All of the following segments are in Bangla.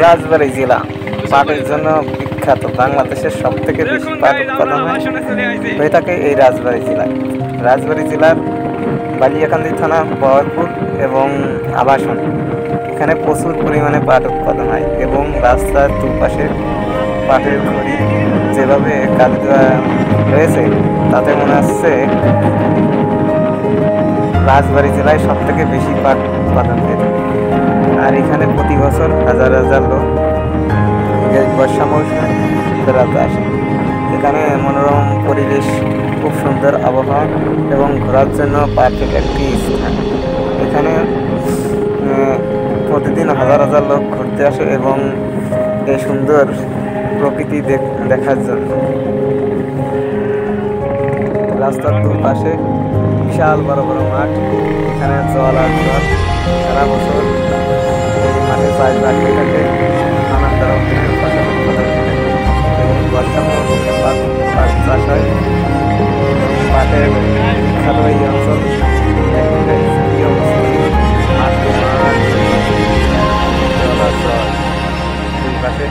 রাজবাড়ী জেলা পাটের জন্য বিখ্যাত। বাংলাদেশের সব থেকে বেশি পাট উৎপাদন হয়ে থাকে এই রাজবাড়ী জেলায়। রাজবাড়ী জেলার বালিয়াকান্দি থানা, বহরপুর এবং আবাসন, এখানে প্রচুর পরিমাণে পাট উৎপাদন হয় এবং রাস্তার দুপাশে পাটের খড়ি যেভাবে কাজ দেওয়া রয়েছে তাতে মনে হচ্ছে রাজবাড়ী জেলায় সব থেকে বেশি পাট উৎপাদন হয়ে থাকে। আর এখানে প্রতি বছর হাজার হাজার লোক এই বর্ষা মৌসুমে বেড়াতে আসে। এখানে মনোরম পরিবেশ, খুব সুন্দর আবহাওয়া এবং ঘোরার জন্য পারফেক্ট একটি স্থান। এখানে প্রতিদিন হাজার হাজার লোক ঘুরতে আসে এবং এই সুন্দর প্রকৃতি দেখার জন্য। রাস্তার দুপাশে বিশাল বড় বড় মাঠ, এখানে জল আর জল সারা বছর এই মাঠে চাষ রাখতে থাকে, নানান ধরনের ফসল উৎপাদন হয়ে থাকে এবং বর্ষা মৌসুমে পাট চাষ হয়। পাটের বিখ্যাত এই অঞ্চল দুই পাশে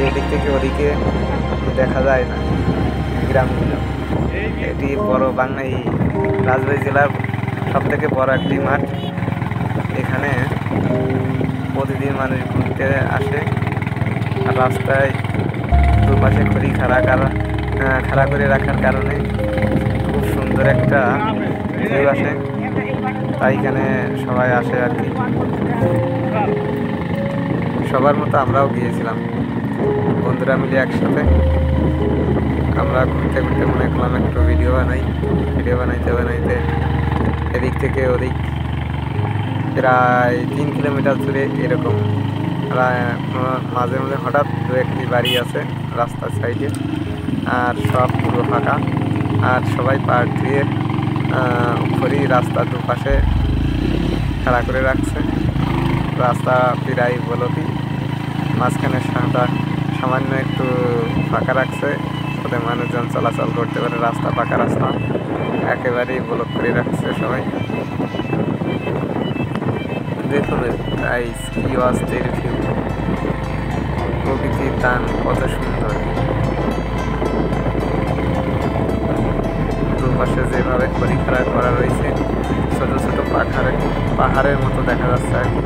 এদিক থেকে ওদিকে দেখা যায় না গ্রামগুলো। এটি বড় বাংলা এই রাজবাড়ী জেলার সব থেকে বড় একটি মাঠ। এখানে প্রতিদিন মানুষ ঘুরতে আসে। আর রাস্তায় দুপাশে খড়ি খাড়া করে রাখার কারণে খুব সুন্দর একটা ভিউ আসে, তাই এখানে সবাই আসে আর কি। সবার মতো আমরাও গিয়েছিলাম বন্ধুরা মিলে একসাথে। আমরা ঘুরতে ঘুরতে মনে করলাম একটু ভিডিও বানাইতে এদিক থেকে ওদিক প্রায় 3 কিলোমিটার দূরে এরকম মাঝে মাঝে হঠাৎ দু একটি বাড়ি আছে রাস্তার সাইডে, আর সব পুরো ফাঁকা। আর সবাই পাট দিয়ে খড়ি রাস্তার দুপাশে খাড়া করে রাখছে। রাস্তা প্রায় বলতি, মাঝখানে সামান্য একটু ফাঁকা রাখছে যাতে মানুষজন চলাচল করতে পারে। রাস্তা পাকা রাস্তা একেবারেই ব্লক করে রাখছে সবাই। দেখুন গাইস কি অস্থির ভিউ, প্রকৃতির দান কত সুন্দর। দুপাশে যেভাবে খড়ি খাড়া করা রয়েছে, ছোট ছোট পাহাড়ের মতো দেখা যাচ্ছে আর কি।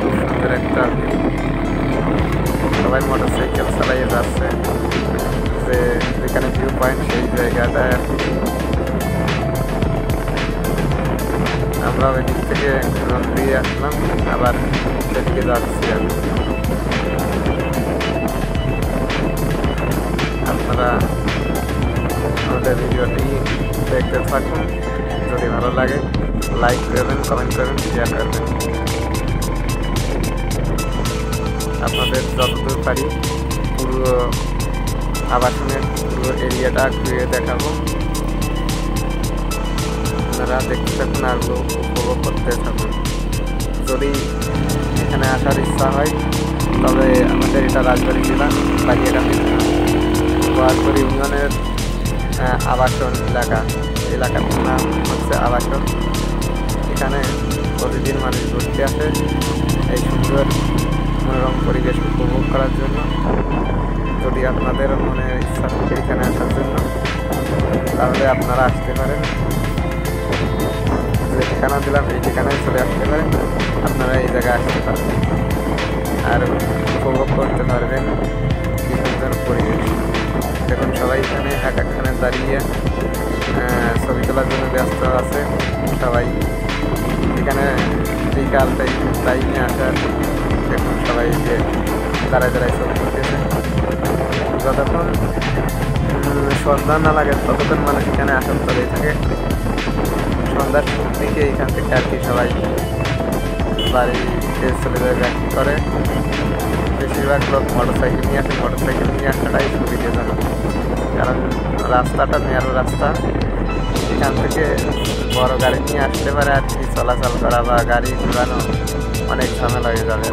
খুব সুন্দর একটা ভিউ। সবাই মোটরসাইকেল চালিয়ে যাচ্ছে, যেখানে ভিউ পয়েন্ট সেই জায়গাটায় আর কি। আমরা ওই দিক থেকে দিয়ে আসলাম, আবার সেদিকে যাচ্ছি আর আপনারা আমাদের ভিডিওটি দেখতে থাকুন। যদি ভালো লাগে লাইক করবেন, কমেন্ট করবেন, শেয়ার করবেন। আপনাদের যতদূর পারি পুরো আবাসনের পুরো এরিয়াটা ঘুরে দেখাবো। আপনারা দেখতে থাকুন আর উপভোগ করতে থাকুন। যদি এখানে আসার ইচ্ছা হয় তবে আমাদের এটা রাজবাড়ী জেলা বালিয়াকান্দি বহরপুর ইউনিয়নের আবাসন এলাকার নাম হচ্ছে আবাসন। এখানে প্রতিদিন মানুষ ঘুরতে আসে এই সুন্দর মনোরম পরিবেশ উপভোগ করার জন্য। যদি আপনাদের মনে ইচ্ছা থাকে এখানে আসার জন্য তাহলে আপনারা আসতে পারেন। যে ঠিকানা দিলাম এই ঠিকানায় চলে আসতে পারেন, আপনারা এই জায়গায় আসতে পারেন আর উপভোগ করতে পারবেন কি সুন্দর পরিবেশ। দেখুন সবাই এখানে একখানে দাঁড়িয়ে ছবি তোলার জন্য ব্যস্ত আছে। সবাই এখানে বিকাল টাইমে আসার, দেখুন সবাই যে দাঁড়ায় ছবি তুলতেছে। যতক্ষণ সন্ধ্যা না লাগে ততক্ষণ মানুষ এখানে আসার চলেই থাকে। সন্ধ্যার দিকে এখান থেকে আর কি সবাই বাড়িতে চলে যায় ব্যাক করে। বেশিরভাগ লোক মোটরসাইকেল নিয়ে আসে, মোটরসাইকেল নিয়ে আসাটাই সুবিধাজনক, কারণ রাস্তাটা ন্যারো রাস্তা। এখান থেকে বড় গাড়ি নিয়ে আসতে পারে আর কি, চলাচল করা বা গাড়ি ঘোরানো অনেক ঝামেলা হয়ে যাবে।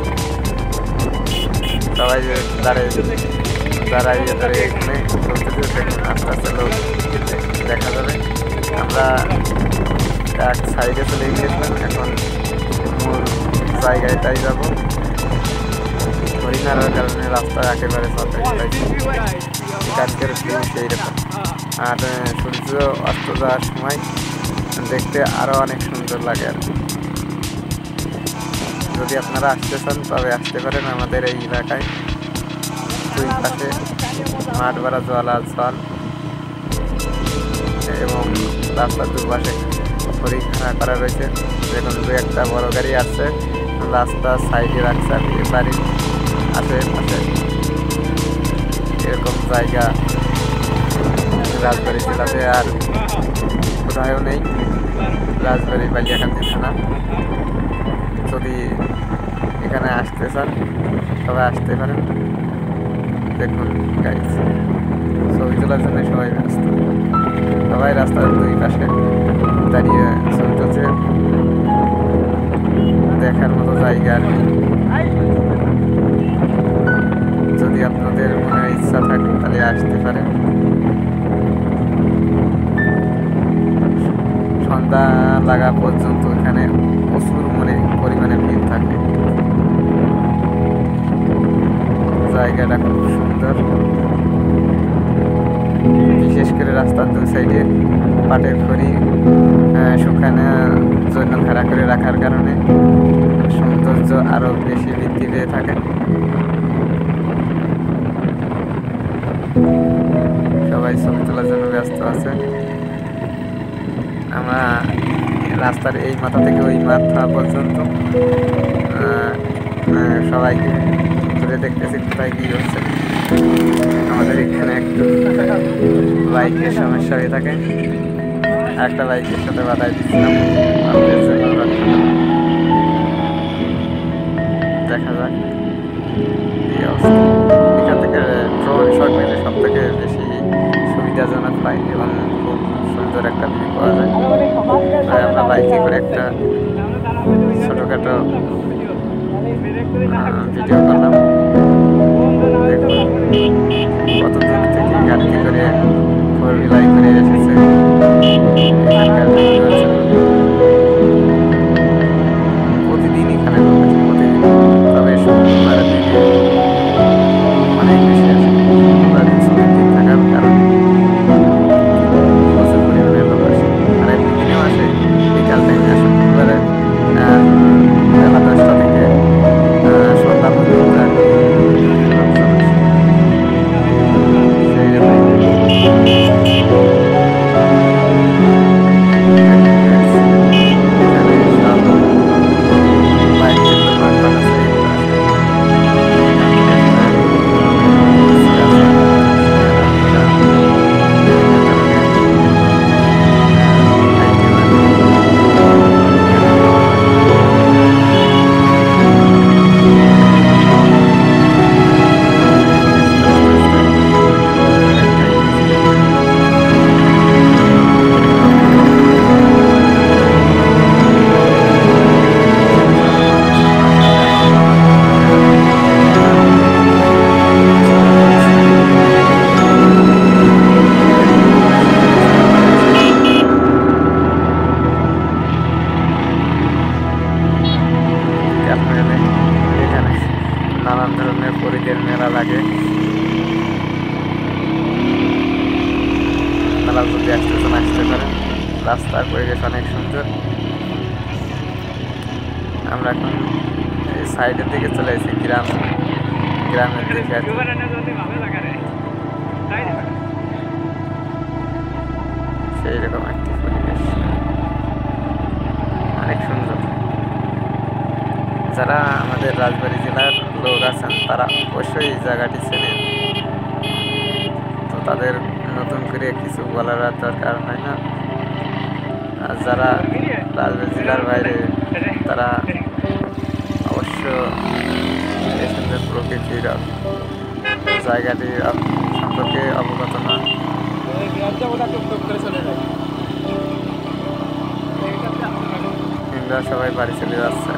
সবাই দাঁড়াইয়ে এখানে চলতেছে, দেখুন আস্তে আস্তে লোক দেখা যাবে। আমরা এক সাইডে চলে গিয়েছিলাম, এখন মূল জায়গাটাই যাব। হরিণ মারার কারণে রাস্তা একেবারে চলতে চাইছে। আজকের ভিউ সেই রকম। আর সূর্য অস্ত যাওয়ার সময় দেখতে আরও অনেক সুন্দর লাগে আর কি। যদি আপনারা আসতে চান তবে আসতে পারেন আমাদের এই এলাকায়। দুই পাশে মাঠ ভরা জলাজল এবং রাস্তার দুপাশে পরীক্ষা করা রয়েছে। দেখুন দু একটা বড় গাড়ি আসছে, রাস্তার সাইডে রাখছে বাড়ির আশেপাশে। এরকম জায়গা রাজবাড়ী জেলাতে আর কোথাও নেই। রাজবাড়ী বালিয়াকান্দি থানা। যদি এখানে আসতে চান সবাই আসতে পারেন। দেখুন গাইজ, ছবি তোলার জন্য সবাই ব্যস্ত। সবাই রাস্তার দুই পাশে দাঁড়িয়ে ছবি তুলছে। দেখার মতো জায়গা আর কি। যদি আপনাদের মনে ইচ্ছা থাকে তাহলে আসতে পারেন। সন্ধ্যা লাগা পর্যন্ত এখানে প্রচুর পরিমাণে ভিড় থাকে। জায়গাটা খুব সুন্দর। বিশেষ করে রাস্তার দু সাইডে পাটের খড়ি শুকানোর জন্য খাড়া করে রাখার কারণে সৌন্দর্য আরো বেশি বৃদ্ধি পেয়ে থাকে। সবাই ছবি তোলার জন্য ব্যস্ত আছে। আমরা রাস্তার এই মাথা থেকে ওই মাথা পর্যন্ত সবাইকে ঘুরে দেখতেছি কোথায় কি হচ্ছে। আমাদের এখানে একটু বাইকের সমস্যা হয়ে থাকে। একটা বাইকের সাথে বাধাই দিচ্ছিলাম, দেখা যাক এই অবস্থা। এখান থেকে ড্রোন শট নিলে সব থেকে বেশি সুবিধাজনক হয় এবং খুব সুন্দর একটা ভিউ পাওয়া যায়। তাই আমরা বাইকে করে একটা ছোটোখাটো ভিডিও করলাম। দেখুন কত দূর থেকে গাড়িতে করে ফোর হুইলার করে এসেছে। প্রতিদিন এখানে প্রতিদিন, তবে শুক্রবারের দিকে অনেক বেশি আসে। ছুটির দিন থাকার কারণে প্রচুর পরিমাণে লোক আসে। আর একদিন দিনেও আসে বিকাল টাইমে। শুক্রবারে বেলা 10টা থেকে সন্ধ্যা পর্যন্ত আর কি লোকজন আসে। সেই এখানে নানান ধরনের পরীদের মেলা লাগে। মেলা যদি আসতে পারেন। রাস্তার পরিবেশ অনেক সুন্দর। আমরা এখন এই সাইডের দিকে চলে এসেছি, গ্রামের দিকে আর কি। সেই রকম একটি পরিবেশ অনেক সুন্দর। যারা আমাদের রাজবাড়ী জেলার লোক আছেন তারা অবশ্যই এই জায়গাটি চেনেন। তো তাদের নতুন করে কিছু বলার দরকার হয় না। আর যারা রাজবাড়ী জেলার বাইরে তারা অবশ্য এই সুন্দর প্রকৃতির জায়গাটি সম্পর্কে অবগত নন। হিন্দুরা সবাই বাড়ি চলে যাচ্ছে।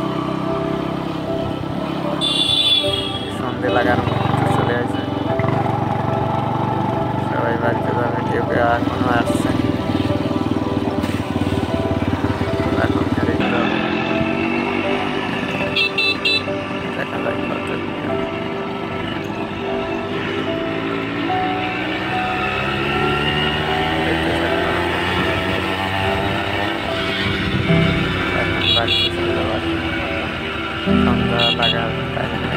সন্ধে লাগার মধ্যে চলে আসে, সবাই বাড়িতে যাবে। কেউ কেউ এখনো আসছে। এখন দেখা যাক। সন্ধ্যা লাগার টাইম